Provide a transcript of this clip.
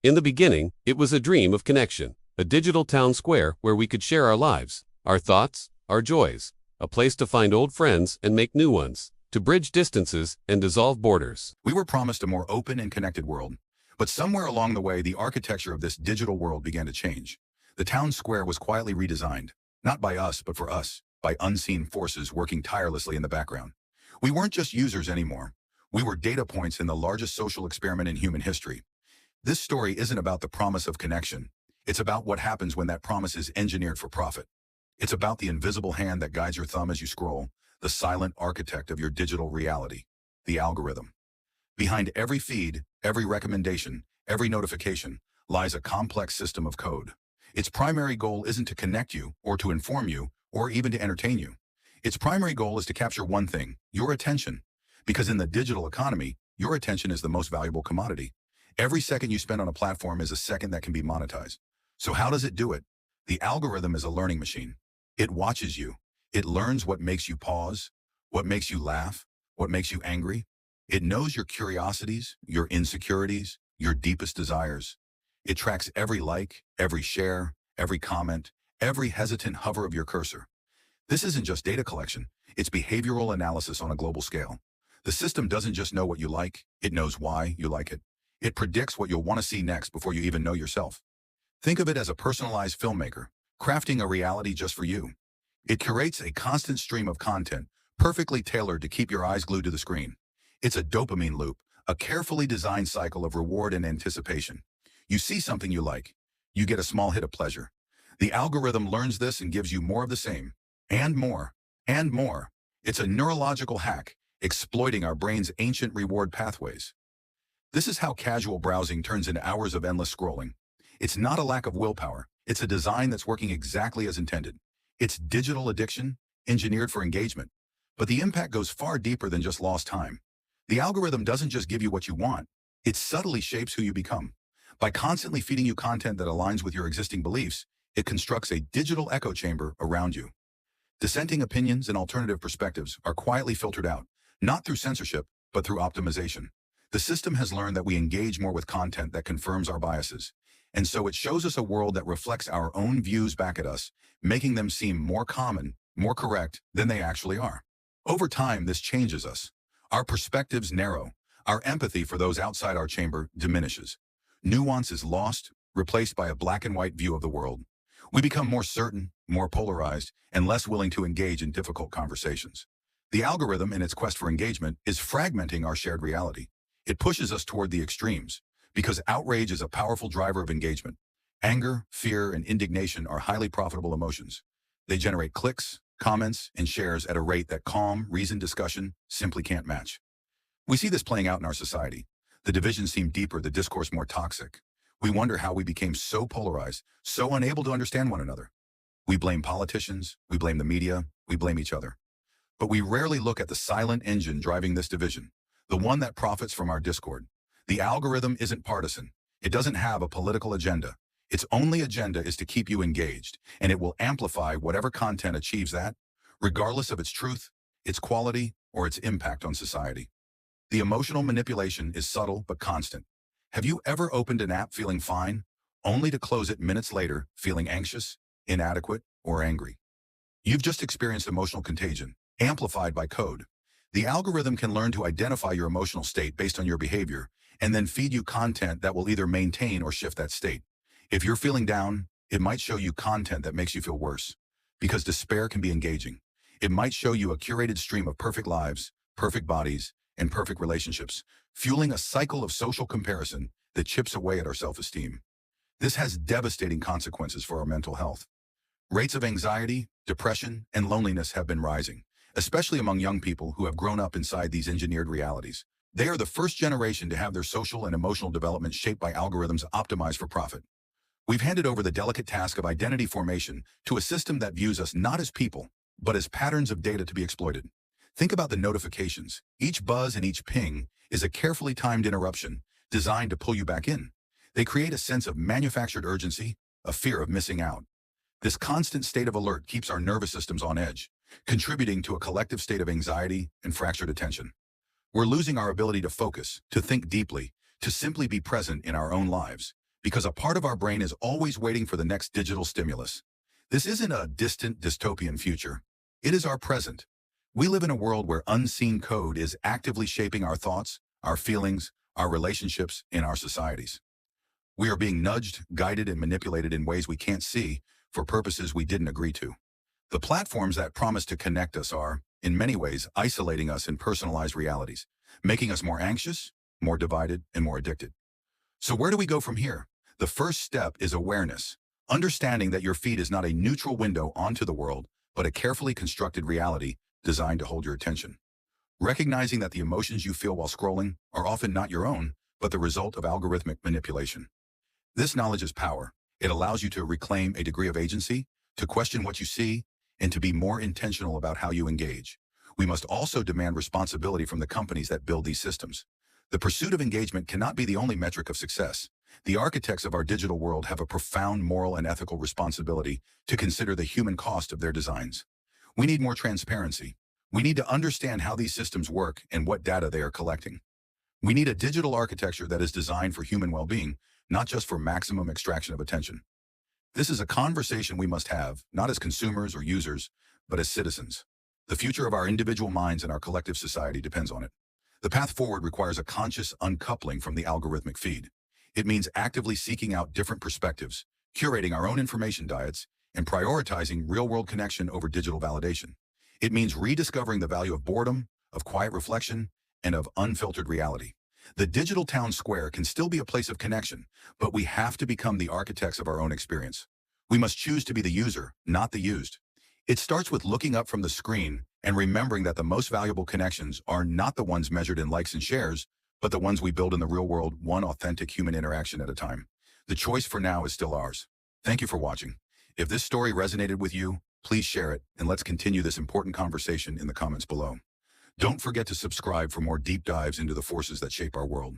In the beginning, it was a dream of connection, a digital town square where we could share our lives, our thoughts, our joys, a place to find old friends and make new ones, to bridge distances and dissolve borders. We were promised a more open and connected world, but somewhere along the way, the architecture of this digital world began to change. The town square was quietly redesigned, not by us, but for us, by unseen forces working tirelessly in the background. We weren't just users anymore. We were data points in the largest social experiment in human history. This story isn't about the promise of connection. It's about what happens when that promise is engineered for profit. It's about the invisible hand that guides your thumb as you scroll, the silent architect of your digital reality, the algorithm. Behind every feed, every recommendation, every notification, lies a complex system of code. Its primary goal isn't to connect you, or to inform you, or even to entertain you. Its primary goal is to capture one thing, your attention. Because in the digital economy, your attention is the most valuable commodity. Every second you spend on a platform is a second that can be monetized. So how does it do it? The algorithm is a learning machine. It watches you. It learns what makes you pause, what makes you laugh, what makes you angry. It knows your curiosities, your insecurities, your deepest desires. It tracks every like, every share, every comment, every hesitant hover of your cursor. This isn't just data collection, it's behavioral analysis on a global scale. The system doesn't just know what you like, it knows why you like it. It predicts what you'll want to see next before you even know yourself. Think of it as a personalized filmmaker, crafting a reality just for you. It curates a constant stream of content, perfectly tailored to keep your eyes glued to the screen. It's a dopamine loop, a carefully designed cycle of reward and anticipation. You see something you like, you get a small hit of pleasure. The algorithm learns this and gives you more of the same, and more, and more. It's a neurological hack, exploiting our brain's ancient reward pathways. This is how casual browsing turns into hours of endless scrolling. It's not a lack of willpower, it's a design that's working exactly as intended. It's digital addiction, engineered for engagement. But the impact goes far deeper than just lost time. The algorithm doesn't just give you what you want, it subtly shapes who you become. By constantly feeding you content that aligns with your existing beliefs, it constructs a digital echo chamber around you. Dissenting opinions and alternative perspectives are quietly filtered out, not through censorship, but through optimization. The system has learned that we engage more with content that confirms our biases, and so it shows us a world that reflects our own views back at us, making them seem more common, more correct than they actually are. Over time, this changes us. Our perspectives narrow. Our empathy for those outside our chamber diminishes. Nuance is lost, replaced by a black and white view of the world. We become more certain, more polarized, and less willing to engage in difficult conversations. The algorithm, in its quest for engagement, is fragmenting our shared reality. It pushes us toward the extremes, because outrage is a powerful driver of engagement. Anger, fear, and indignation are highly profitable emotions. They generate clicks, comments, and shares at a rate that calm, reasoned discussion simply can't match. We see this playing out in our society. The divisions seem deeper, the discourse more toxic. We wonder how we became so polarized, so unable to understand one another. We blame politicians, we blame the media, we blame each other. But we rarely look at the silent engine driving this division, the one that profits from our discord. The algorithm isn't partisan. It doesn't have a political agenda. Its only agenda is to keep you engaged, and it will amplify whatever content achieves that, regardless of its truth, its quality, or its impact on society. The emotional manipulation is subtle but constant. Have you ever opened an app feeling fine, only to close it minutes later feeling anxious, inadequate, or angry? You've just experienced emotional contagion, amplified by code. The algorithm can learn to identify your emotional state based on your behavior, and then feed you content that will either maintain or shift that state. If you're feeling down, it might show you content that makes you feel worse, because despair can be engaging. It might show you a curated stream of perfect lives, perfect bodies, and perfect relationships, fueling a cycle of social comparison that chips away at our self-esteem. This has devastating consequences for our mental health. Rates of anxiety, depression, and loneliness have been rising, especially among young people who have grown up inside these engineered realities. They are the first generation to have their social and emotional development shaped by algorithms optimized for profit. We've handed over the delicate task of identity formation to a system that views us not as people, but as patterns of data to be exploited. Think about the notifications. Each buzz and each ping is a carefully timed interruption designed to pull you back in. They create a sense of manufactured urgency, a fear of missing out. This constant state of alert keeps our nervous systems on edge, contributing to a collective state of anxiety and fractured attention. We're losing our ability to focus, to think deeply, to simply be present in our own lives, because a part of our brain is always waiting for the next digital stimulus. This isn't a distant dystopian future. It is our present. We live in a world where unseen code is actively shaping our thoughts, our feelings, our relationships, and our societies. We are being nudged, guided, and manipulated in ways we can't see for purposes we didn't agree to. The platforms that promise to connect us are, in many ways, isolating us in personalized realities, making us more anxious, more divided, and more addicted. So where do we go from here? The first step is awareness, understanding that your feed is not a neutral window onto the world, but a carefully constructed reality designed to hold your attention. Recognizing that the emotions you feel while scrolling are often not your own, but the result of algorithmic manipulation. This knowledge is power. It allows you to reclaim a degree of agency, to question what you see, and to be more intentional about how you engage. We must also demand responsibility from the companies that build these systems. The pursuit of engagement cannot be the only metric of success. The architects of our digital world have a profound moral and ethical responsibility to consider the human cost of their designs. We need more transparency. We need to understand how these systems work and what data they are collecting. We need a digital architecture that is designed for human well-being, not just for maximum extraction of attention. This is a conversation we must have, not as consumers or users, but as citizens. The future of our individual minds and our collective society depends on it. The path forward requires a conscious uncoupling from the algorithmic feed. It means actively seeking out different perspectives, curating our own information diets, and prioritizing real-world connection over digital validation. It means rediscovering the value of boredom, of quiet reflection, and of unfiltered reality. The digital town square can still be a place of connection, but we have to become the architects of our own experience. We must choose to be the user, not the used. It starts with looking up from the screen and remembering that the most valuable connections are not the ones measured in likes and shares, but the ones we build in the real world, one authentic human interaction at a time. The choice for now is still ours. Thank you for watching. If this story resonated with you, please share it, and let's continue this important conversation in the comments below. Don't forget to subscribe for more deep dives into the forces that shape our world.